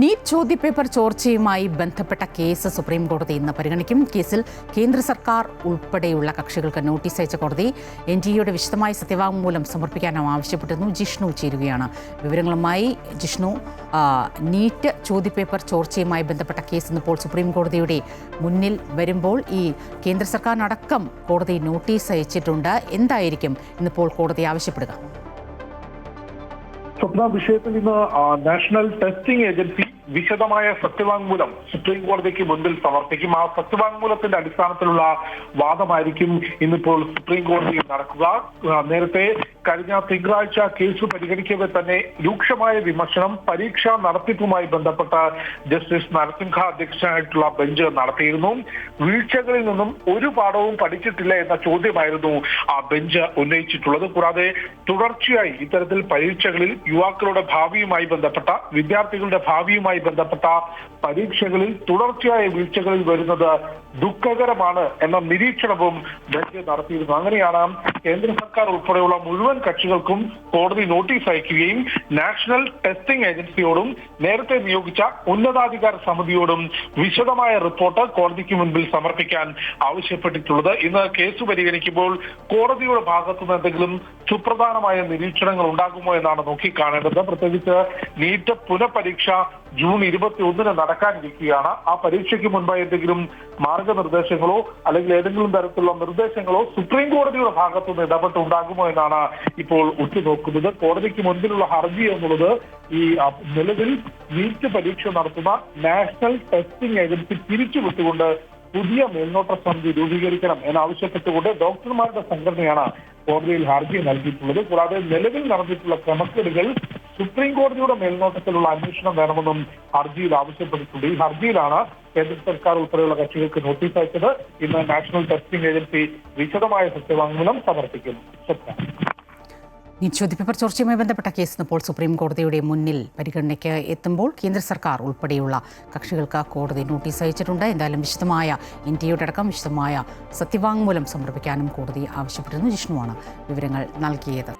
NEET ചോദ്യപേപ്പർ ചോർച്ചയുമായി ബന്ധപ്പെട്ട case supreme കോടതി ഇന്ന് പരിഗണിക്കും. കേസിൽ കേന്ദ്ര സർക്കാർ ഉൾപ്പെടെയുള്ള കക്ഷികൾക്ക് നോട്ടീസ് അയച്ച കോടതി NTA-യുടെ വിശദമായ സത്യവാങ്മൂലം സമർപ്പിക്കാനും ആവശ്യപ്പെട്ടിരുന്നു. ജിഷ്ണു ചേരുകയാണ് വിവരങ്ങളുമായി. ജിഷ്ണു, നീറ്റ് ചോദ്യപേപ്പർ ചോർച്ചയുമായി ബന്ധപ്പെട്ട കേസ് ഇന്നിപ്പോൾ സുപ്രീം കോടതിയുടെ മുന്നിൽ വരുമ്പോൾ ഈ കേന്ദ്ര സർക്കാരിനടക്കം കോടതി നോട്ടീസ് അയച്ചിട്ടുണ്ട്. എന്തായിരിക്കും ഇന്നിപ്പോൾ കോടതി ആവശ്യപ്പെടുക? സ്വപ്ന, വിഷയത്തിൽ ഇന്ന് നാഷണൽ ടെസ്റ്റിംഗ് ഏജൻസി വിശദമായ സത്യവാങ്മൂലം സുപ്രീം കോടതിക്ക് മുൻപിൽ സമർപ്പിക്കും. ആ സത്യവാങ്മൂലത്തിന്റെ അടിസ്ഥാനത്തിലുള്ള വാദമായിരിക്കും ഇന്നിപ്പോൾ സുപ്രീം കോടതിയിൽ നടക്കുക. നേരത്തെ കഴിഞ്ഞ തിങ്കളാഴ്ച കേസ് പരിഗണിക്കവെ തന്നെ രൂക്ഷമായ വിമർശനം പരീക്ഷാ നടത്തിപ്പുമായി ബന്ധപ്പെട്ട ജസ്റ്റിസ് നരസിംഹ അധ്യക്ഷനായിട്ടുള്ള ബെഞ്ച് നടത്തിയിരുന്നു. വീഴ്ചകളിൽ നിന്നും ഒരു പാഠവും പഠിച്ചിട്ടില്ല എന്ന ചോദ്യമായിരുന്നു ആ ബെഞ്ച് ഉന്നയിച്ചിട്ടുള്ളത്. കൂടാതെ തുടർച്ചയായി ഇത്തരത്തിൽ പരീക്ഷകളിൽ യുവാക്കളുടെ ഭാവിയുമായി ബന്ധപ്പെട്ട വിദ്യാർത്ഥികളുടെ ഭാവിയുമായി ബന്ധപ്പെട്ട പരീക്ഷകളിൽ തുടർച്ചയായ വീഴ്ചകളിൽ വരുന്നത് ദുഃഖകരമാണ് എന്ന നിരീക്ഷണവും ബെഞ്ച് നടത്തിയിരുന്നു. അങ്ങനെയാണ് കേന്ദ്ര സർക്കാർ ഉൾപ്പെടെയുള്ള മുഴുവൻ കക്ഷികൾക്കും കോടതി നോട്ടീസ് അയക്കുകയും നാഷണൽ ടെസ്റ്റിംഗ് ഏജൻസിയോടും നേരത്തെ നിയോഗിച്ച ഉന്നതാധികാര സമിതിയോടും വിശദമായ റിപ്പോർട്ട് കോടതിക്ക് മുൻപിൽ സമർപ്പിക്കാൻ ആവശ്യപ്പെട്ടിട്ടുള്ളത്. ഇന്ന് കേസ് പരിഗണിക്കുമ്പോൾ കോടതിയുടെ ഭാഗത്തുനിന്ന് എന്തെങ്കിലും സുപ്രധാനമായ നിരീക്ഷണങ്ങൾ ഉണ്ടാകുമോ എന്നാണ് നോക്കിക്കാണേണ്ടത്. പ്രത്യേകിച്ച് നീറ്റ് പുനഃപരീക്ഷ ജൂൺ 21 നടക്കാനിരിക്കുകയാണ്. ആ പരീക്ഷയ്ക്ക് മുൻപായി എന്തെങ്കിലും മാർഗനിർദ്ദേശങ്ങളോ അല്ലെങ്കിൽ ഏതെങ്കിലും തരത്തിലുള്ള നിർദ്ദേശങ്ങളോ സുപ്രീം കോടതിയുടെ ഭാഗത്തുനിന്ന് ഇടപെട്ടുണ്ടാകുമോ എന്നാണ് ഇപ്പോൾ ഉറ്റുനോക്കുന്നത്. കോടതിക്ക് മുൻപിലുള്ള ഹർജി എന്നുള്ളത് ഈ നിലവിൽ നീറ്റ് പരീക്ഷ നടത്തുന്ന നാഷണൽ ടെസ്റ്റിംഗ് ഏജൻസി പിരിച്ചുവിട്ടുകൊണ്ട് പുതിയ മേൽനോട്ട സമിതി രൂപീകരിക്കണം എന്നാവശ്യപ്പെട്ടുകൊണ്ട് ഡോക്ടർമാരുടെ സംഘടനയാണ് കോടതിയിൽ ഹർജി നൽകിയിട്ടുള്ളത്. കൂടാതെ നിലവിൽ നടന്നിട്ടുള്ള ക്രമക്കേടുകൾ സുപ്രീം കോടതിയുടെ മേൽനോട്ടത്തിലുള്ള അന്വേഷണം വേണമെന്നും ഹർജിയിൽ ആവശ്യപ്പെട്ടിട്ടുണ്ട്. ഈ ഹർജിയിലാണ് കേന്ദ്ര സർക്കാർ ഉൾപ്പെടെയുള്ള കക്ഷികൾക്ക് നോട്ടീസ് അയച്ചത്. ഇന്ന് നാഷണൽ ടെസ്റ്റിംഗ് ഏജൻസി വിശദമായ സത്യവാങ്മൂലം സമർപ്പിക്കുന്നു. നീറ്റ് ചോദ്യപേപ്പർ ചോർച്ചയുമായി ബന്ധപ്പെട്ട കേസ് ഇപ്പോൾ സുപ്രീം കോടതിയുടെ മുന്നിൽ പരിഗണനയ്ക്ക് എത്തുമ്പോൾ കേന്ദ്ര സർക്കാർ ഉൾപ്പെടെയുള്ള കക്ഷികൾക്ക് കോടതി നോട്ടീസ് അയച്ചിട്ടുണ്ട്. എന്തായാലും വിശദമായ NTA-യുടെ അടക്കം വിശദമായ സത്യവാങ്മൂലം സമർപ്പിക്കാനും കോടതി ആവശ്യപ്പെട്ടിരുന്നു. ജിഷ്ണുവാണ് വിവരങ്ങൾ നൽകിയത്.